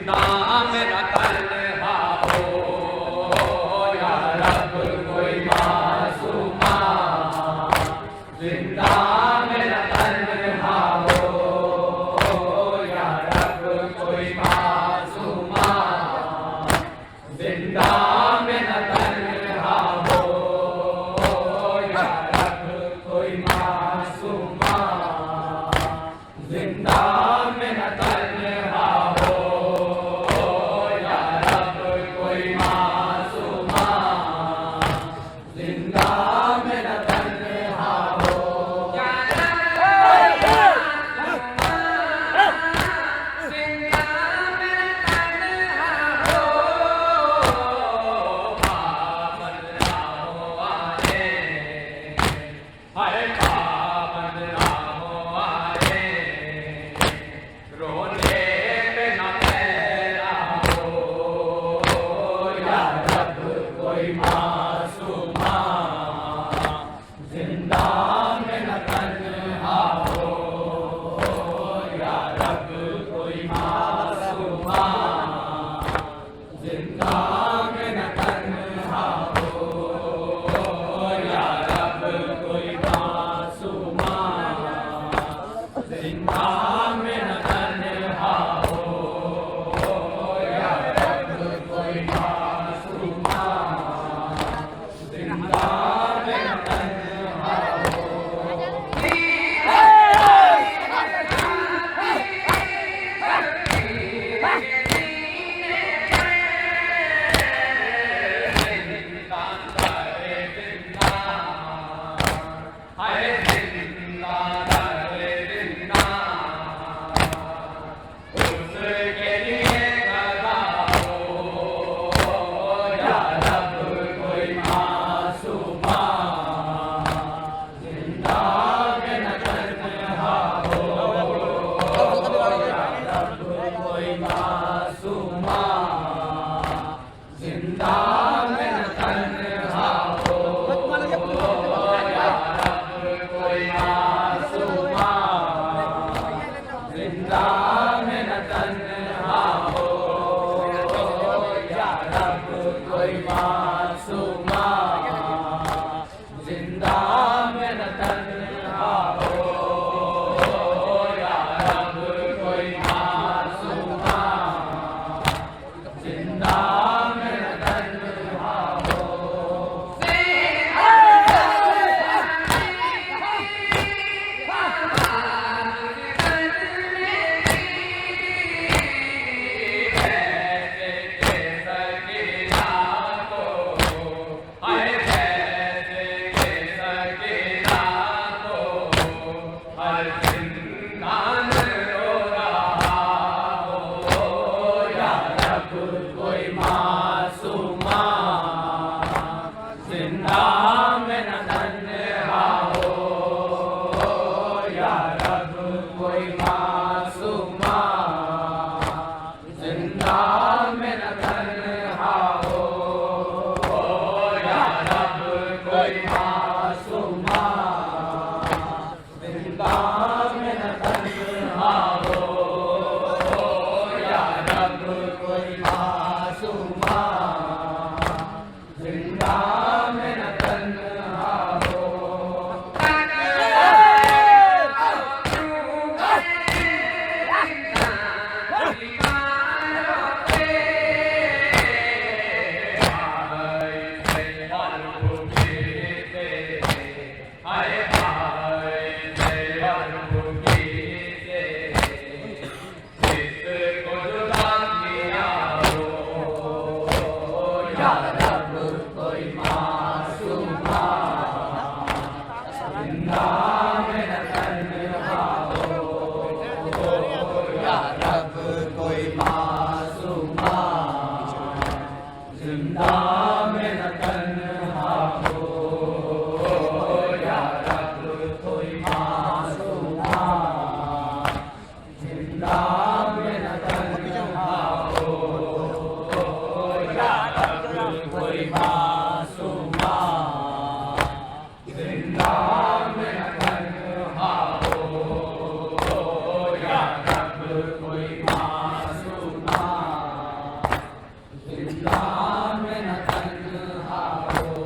नाम मेरा तन्हा हो या रब कोई मासूमा, जिंदा मेरा तन्हा हो या रब कोई मासूमा, जिंदा मेरा तन्हा हो या रब कोई मासूमा, जिंदा मेरा तन्हा हो या रब कोई मासूमा, जिंदा मेरा तन्हा हो या जिंदान रो रहा हो या रब कोई मासूमा जिंदा में न तन्हा हो या रब कोई मासूमा जिंदा में न तन्हा हो या रब कोई मासूमा जिंदा में न तन्हा हो या रब कोई मासूमा जिंदा में न तन्हा हो जिंदा में न तन्हा हो या रब कोई मासूमा जिंदा में न तन्हा हो या रब कोई मासूमा जिंदा में न तन्हा हो या रब कोई मासूमा जिंदा में न तन्हा हो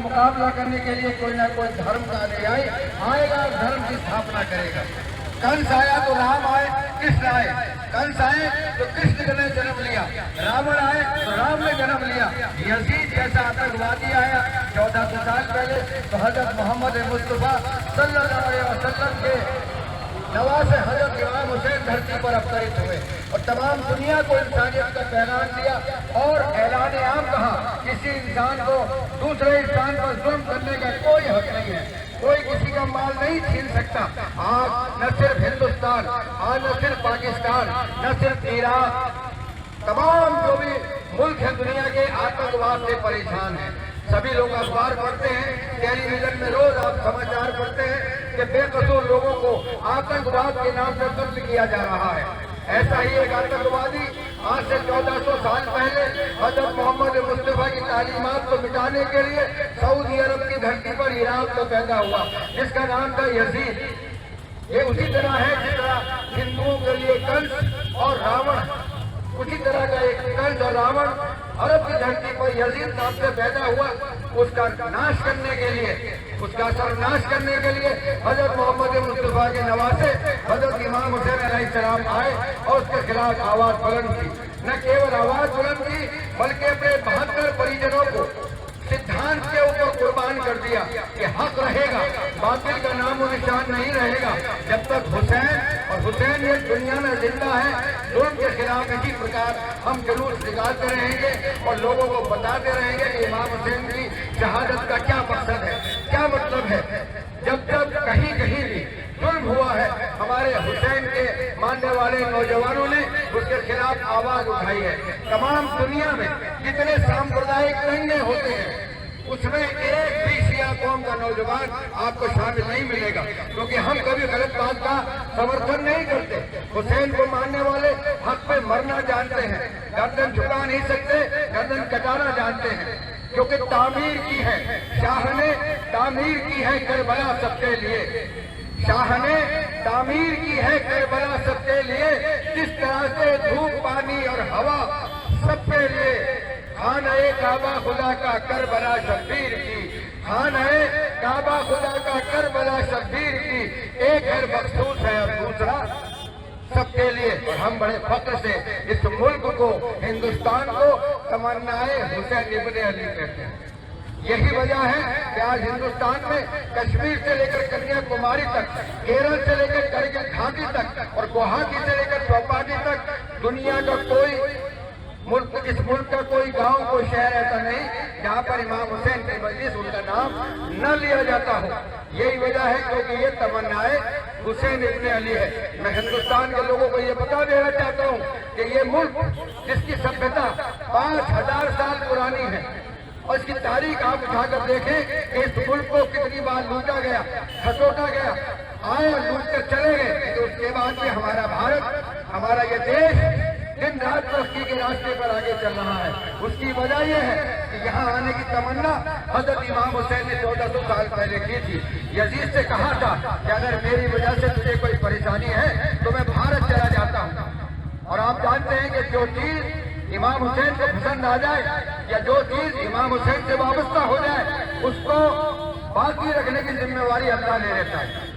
मुकाबला करने के लिए कोई ना कोई धर्म का अनुयायी आएगा और धर्म की स्थापना करेगा। कंस आया तो राम आए, कृष्ण आए। कंस आए तो कृष्ण ने जन्म लिया, रावण आए तो राम ने जन्म लिया। यजीद जैसा आतंकवादी आया 1400 साल पहले तो हजरत मोहम्मद मुस्तफा सल्लल्लाहु अलैहि वसल्लम के नवासे हजरत इमाम हुसैन धरती पर अवतरित हुए और तमाम दुनिया को इंसानियत का पैगाम दिया और ऐलान आम कहा, किसी इंसान को दूसरे इंसान पर जुल्म करने का कोई हक नहीं है, कोई किसी का माल नहीं छीन सकता। आज न सिर्फ हिंदुस्तान, आज न सिर्फ पाकिस्तान, न सिर्फ ईरान, तमाम जो भी मुल्क है दुनिया के आतंकवाद से परेशान है। सभी लोग अखबार पढ़ते हैं, टेलीविजन में रोज आप समाचार पढ़ते हैं कि बेकसूर लोगों को आतंकवाद के नाम पर कत्ल किया जा रहा है। ऐसा ही एक आतंकवादी आज से 1400 साल पहले हजरत मोहम्मद मुस्तफा की तालीमात को मिटाने के लिए सऊदी अरब की धरती पर इराक में पैदा हुआ, जिसका नाम था यजीद। ये उसी तरह है जिस तरह हिंदुओं के लिए कंस और रावण, उसी तरह का एक कंस और रावण अरब की धरती पर यजीद नाम से पैदा हुआ। उसका नाश करने के लिए, उसका सर्वनाश करने के लिए हजरत मोहम्मद मुस्तफा के नवासे हजरत इमाम हुसैन अलैहिस्सलाम आए और उसके खिलाफ आवाज बुलंद की। न केवल आवाज बुलंद की बल्कि अपने 72 परिजनों को सिद्धांत के ऊपर कुर्बान कर दिया कि हक रहेगा, बातिल का नामो निशान नहीं रहेगा। जब तक हुसैन ये दुनिया में जिंदा है, जुल्म के खिलाफ इसी प्रकार हम जुलूस निकालते रहेंगे और लोगों को बताते रहेंगे कि इमाम हुसैन की शहादत का क्या मकसद है, क्या मतलब है। जब जब कहीं कहीं भी जुल्म हुआ है, हमारे हुसैन के मानने वाले नौजवानों ने उसके खिलाफ आवाज उठाई है। तमाम दुनिया में जितने सांप्रदायिक दंगे होते हैं उसमें एक भी शिया कौम का नौजवान आपको शामिल नहीं मिलेगा, क्योंकि हम कभी गलत बात का समर्थन नहीं करते। हुसैन को मानने वाले हक पे मरना जानते हैं, गर्दन झुका नहीं सकते, गर्दन कटाना जानते हैं, क्योंकि तामीर की है शाह ने, तामीर की है करबला सबके लिए, शाह ने तामीर की है करबला सबके लिए। जिस तरह से धूप पानी और हवा सबके लिए, खाना-ए काबा खुदा का करबला शब्बीर की, खाना-ए काबा खुदा का करबला शब्बीर की, एक घर मखसूस है और दूसरा सबके लिए। और हम बड़े फख्र से इस मुल्क को, हिंदुस्तान को तमन्नाए हुसैन इब्ने अली कहते हैं। यही वजह है कि आज हिंदुस्तान में कश्मीर से लेकर कन्याकुमारी तक, केरल से लेकर करगिल घाटी तक और गुवाहाटी से लेकर चौपाटी तक दुनिया का कोई मुल्क, इस मुल्क का कोई गांव, कोई शहर ऐसा नहीं जहां पर इमाम हुसैन की मजलिस, उनका नाम न लिया जाता हो। यही वजह है क्योंकि ये तमन्नाए हुसैन इब्ने अली है। मैं हिंदुस्तान के लोगों को ये बता देना चाहता हूँ कि ये मुल्क जिसकी सभ्यता 5000 साल पुरानी है और इसकी तारीख आप उठाकर देखें कि इस मुल्क को कितनी बार लूटा गया, खसोटा गया, आए और लूट कर चले गए, तो उसके बाद भी हमारा भारत, हमारा ये देश दिन रात तरक्की के रास्ते पर आगे चल रहा है। उसकी वजह यह है कि यहाँ आने की तमन्ना हजरत इमाम हुसैन ने 1400 साल पहले की थी। यजीद से कहा था कि अगर मेरी वजह से तुझे कोई परेशानी है तो मैं भारत चला जाता हूँ। और आप जानते हैं कि जो चीज इमाम हुसैन को पसंद आ जाए या जो चीज इमाम हुसैन से वाबस्ता हो जाए, उसको बाकी रखने की जिम्मेवारी अल्लाह ले लेता है।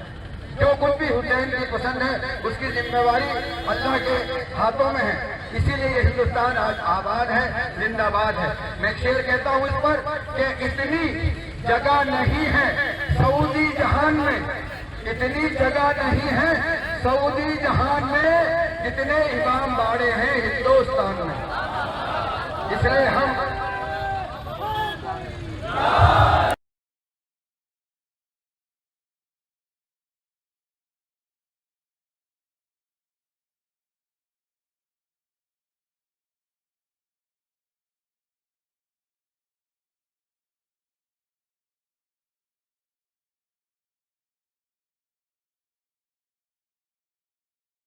जो कुछ भी हुसैन की पसंद है उसकी जिम्मेवारी अल्लाह के हाथों में है। इसीलिए ये हिंदुस्तान आज आबाद है, जिंदाबाद है। मैं शेर कहता हूँ इस पर कि इतनी जगह नहीं है सऊदी जहान में, इतनी जगह नहीं है सऊदी जहान में जितने इमाम बाड़े हैं हिंदुस्तान में। इसलिए हम